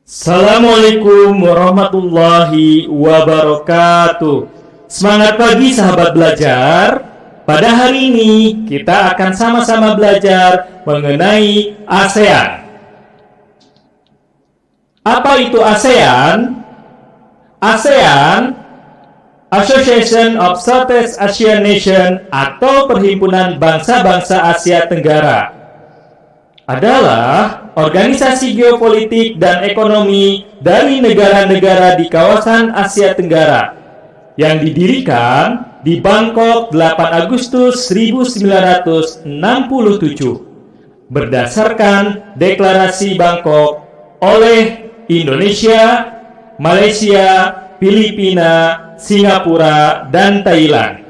Assalamualaikum warahmatullahi wabarakatuh. Semangat pagi sahabat belajar. Pada hari ini kita akan sama-sama belajar mengenai ASEAN. Apa itu ASEAN? ASEAN, Association of Southeast Asian Nations atau Perhimpunan Bangsa-Bangsa Asia Tenggara, adalah organisasi geopolitik dan ekonomi dari negara-negara di kawasan Asia Tenggara yang didirikan di Bangkok 8 Agustus 1967 berdasarkan Deklarasi Bangkok oleh Indonesia, Malaysia, Filipina, Singapura, dan Thailand.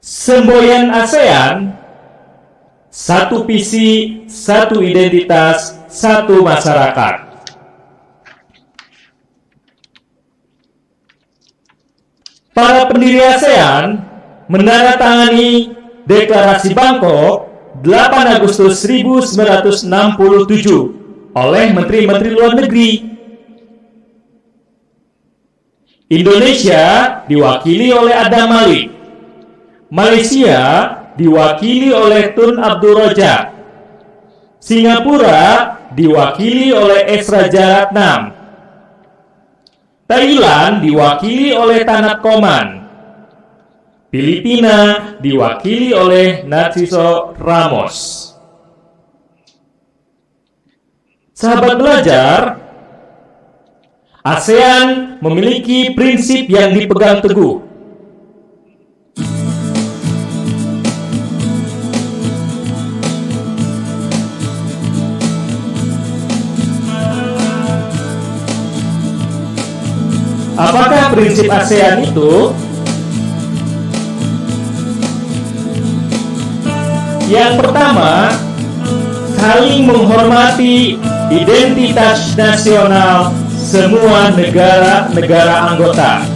Semboyan ASEAN: satu visi, satu identitas, satu masyarakat. Para pendiri ASEAN menandatangani Deklarasi Bangkok 8 Agustus 1967 oleh Menteri-Menteri Luar Negeri. Indonesia diwakili oleh Adam Malik, Malaysia diwakili oleh Tun Abdul Rojak, Singapura diwakili oleh S. Rajaratnam, Thailand diwakili oleh Tanat Koman, Filipina diwakili oleh Narciso Ramos. Sahabat belajar, ASEAN memiliki prinsip yang dipegang teguh. Apakah prinsip ASEAN itu? Yang pertama, saling menghormati identitas nasional semua negara-negara anggota.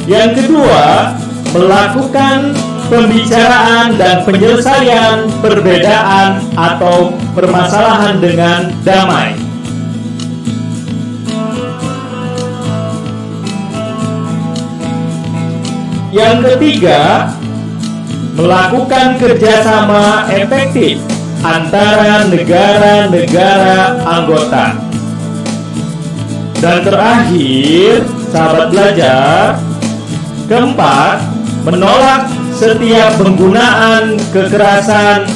Yang kedua, melakukan pembicaraan dan penyelesaian perbedaan atau permasalahan dengan damai. Yang ketiga, melakukan kerjasama efektif antara negara-negara anggota. Dan terakhir, sahabat belajar, keempat, menolak setiap penggunaan kekerasan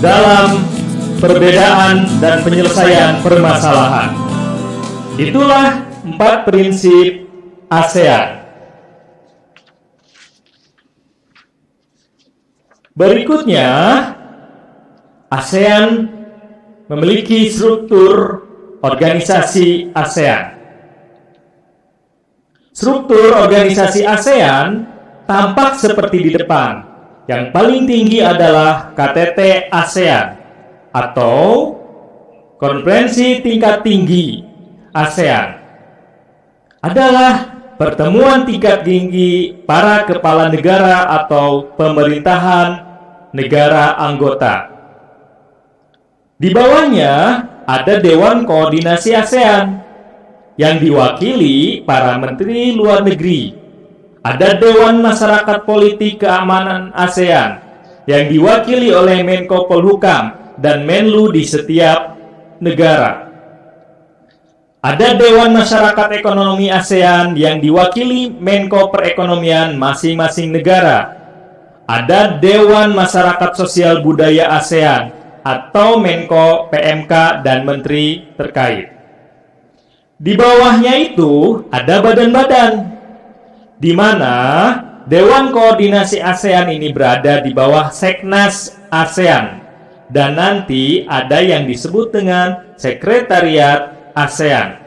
dalam perbedaan dan penyelesaian permasalahan. Itulah 4 prinsip ASEAN. Berikutnya, ASEAN memiliki struktur organisasi ASEAN. Struktur organisasi ASEAN tampak seperti di depan. Yang paling tinggi adalah KTT ASEAN atau Konferensi Tingkat Tinggi ASEAN. Adalah pertemuan tingkat tinggi para kepala negara atau pemerintahan negara anggota. Di bawahnya ada Dewan Koordinasi ASEAN yang diwakili para menteri luar negeri. Ada Dewan Masyarakat Politik Keamanan ASEAN yang diwakili oleh Menko Polhukam dan Menlu di setiap negara. Ada Dewan Masyarakat Ekonomi ASEAN yang diwakili Menko Perekonomian masing-masing negara. Ada Dewan Masyarakat Sosial Budaya ASEAN atau Menko PMK dan menteri terkait. Di bawahnya itu ada badan-badan, di mana Dewan Koordinasi ASEAN ini berada di bawah Seknas ASEAN, dan nanti ada yang disebut dengan Sekretariat ASEAN.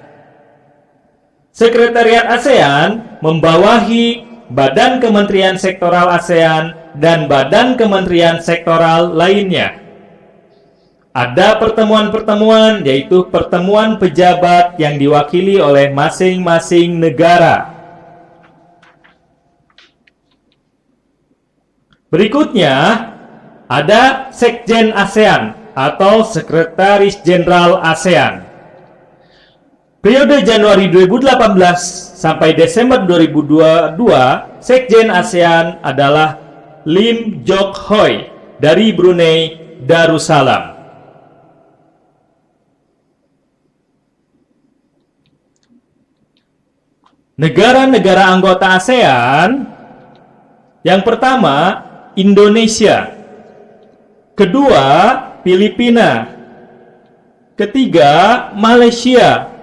Sekretariat ASEAN membawahi Badan Kementerian Sektoral ASEAN dan Badan Kementerian Sektoral lainnya. Ada pertemuan-pertemuan, yaitu pertemuan pejabat yang diwakili oleh masing-masing negara. Berikutnya, ada Sekjen ASEAN atau Sekretaris Jenderal ASEAN. Periode Januari 2018 sampai Desember 2022, Sekjen ASEAN adalah Lim Jock Hoi dari Brunei Darussalam. Negara-negara anggota ASEAN, yang pertama Indonesia, kedua Filipina, ketiga Malaysia,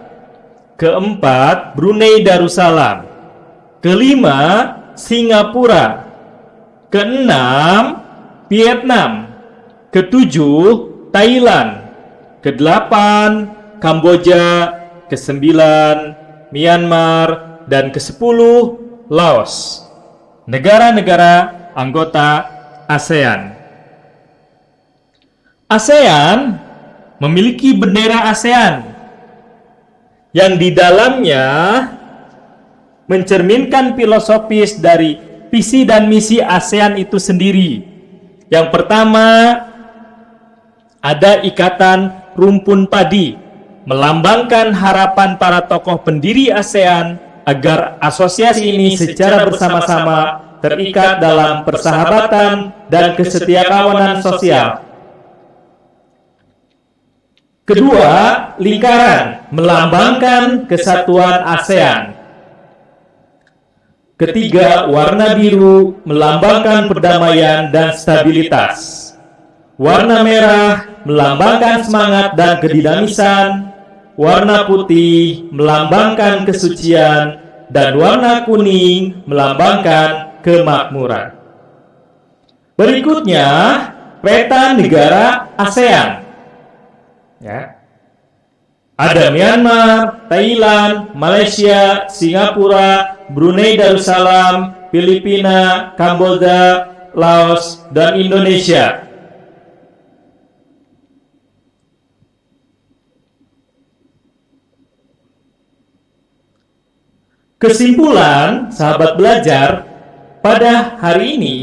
keempat Brunei Darussalam, kelima Singapura, keenam Vietnam, ketujuh Thailand, kedelapan Kamboja, kesembilan Myanmar, dan ke-10 Laos. Negara-negara anggota ASEAN. ASEAN memiliki bendera ASEAN yang di dalamnya mencerminkan filosofis dari visi dan misi ASEAN itu sendiri. Yang pertama, ada ikatan rumpun padi, melambangkan harapan para tokoh pendiri ASEAN agar asosiasi ini secara bersama-sama terikat dalam persahabatan dan kesetiakawanan sosial. Kedua, lingkaran, melambangkan kesatuan ASEAN. Ketiga, warna biru, melambangkan perdamaian dan stabilitas. Warna merah, melambangkan semangat dan kedinamisan. Warna putih melambangkan kesucian, dan warna kuning melambangkan kemakmuran. Berikutnya, peta negara ASEAN. Ya. Ada Myanmar, Thailand, Malaysia, Singapura, Brunei Darussalam, Filipina, Kamboja, Laos, dan Indonesia. Kesimpulan, sahabat belajar, pada hari ini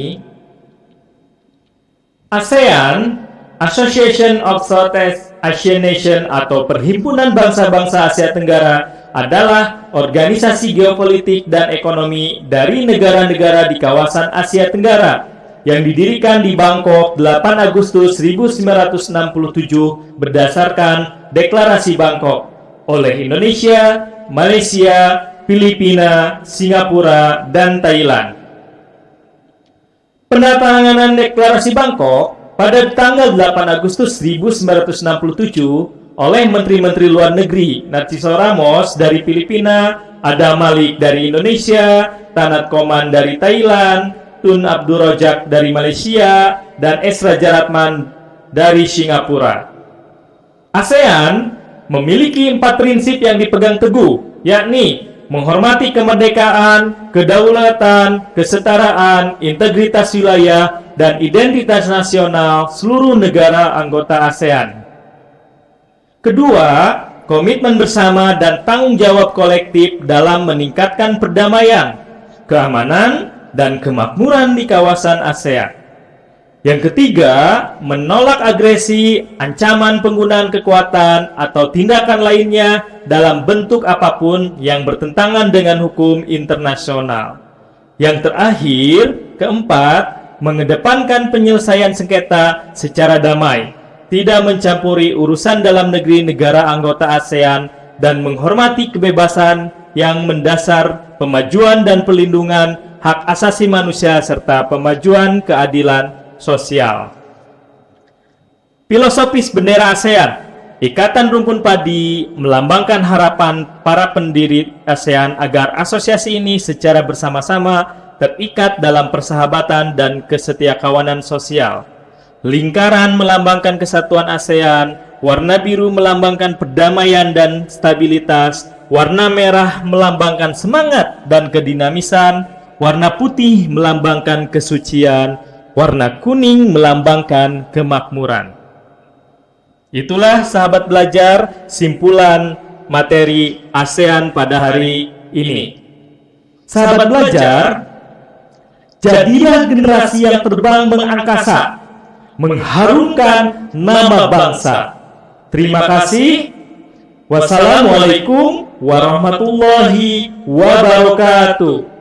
ASEAN, Association of Southeast Asian Nation atau Perhimpunan Bangsa-Bangsa Asia Tenggara, adalah organisasi geopolitik dan ekonomi dari negara-negara di kawasan Asia Tenggara yang didirikan di Bangkok 8 Agustus 1967 berdasarkan Deklarasi Bangkok oleh Indonesia, Malaysia, Filipina, Singapura, dan Thailand. Penandatanganan Deklarasi Bangkok pada tanggal 8 Agustus 1967 oleh Menteri-Menteri Luar Negeri Narciso Ramos dari Filipina, Adam Malik dari Indonesia, Tanat Koman dari Thailand, Tun Abdul Rojak dari Malaysia, dan S. Raja Ratman dari Singapura. ASEAN memiliki 4 prinsip yang dipegang teguh, yakni menghormati kemerdekaan, kedaulatan, kesetaraan, integritas wilayah, dan identitas nasional seluruh negara anggota ASEAN. Kedua, komitmen bersama dan tanggung jawab kolektif dalam meningkatkan perdamaian, keamanan, dan kemakmuran di kawasan ASEAN. Yang ketiga, menolak agresi, ancaman penggunaan kekuatan, atau tindakan lainnya dalam bentuk apapun yang bertentangan dengan hukum internasional. Yang terakhir, keempat, mengedepankan penyelesaian sengketa secara damai, tidak mencampuri urusan dalam negeri negara anggota ASEAN, dan menghormati kebebasan yang mendasar pemajuan dan pelindungan hak asasi manusia serta pemajuan keadilan sosial. Filosofis bendera ASEAN. Ikatan rumpun padi melambangkan harapan para pendiri ASEAN agar asosiasi ini secara bersama-sama terikat dalam persahabatan dan kesetiakawanan sosial. Lingkaran melambangkan kesatuan ASEAN, warna biru melambangkan perdamaian dan stabilitas, warna merah melambangkan semangat dan kedinamisan, warna putih melambangkan kesucian, warna kuning melambangkan kemakmuran. Itulah sahabat belajar simpulan materi ASEAN pada hari ini. Sahabat belajar, jadilah generasi yang terbang mengangkasa, mengharumkan nama bangsa. Terima kasih. Wassalamualaikum warahmatullahi wabarakatuh.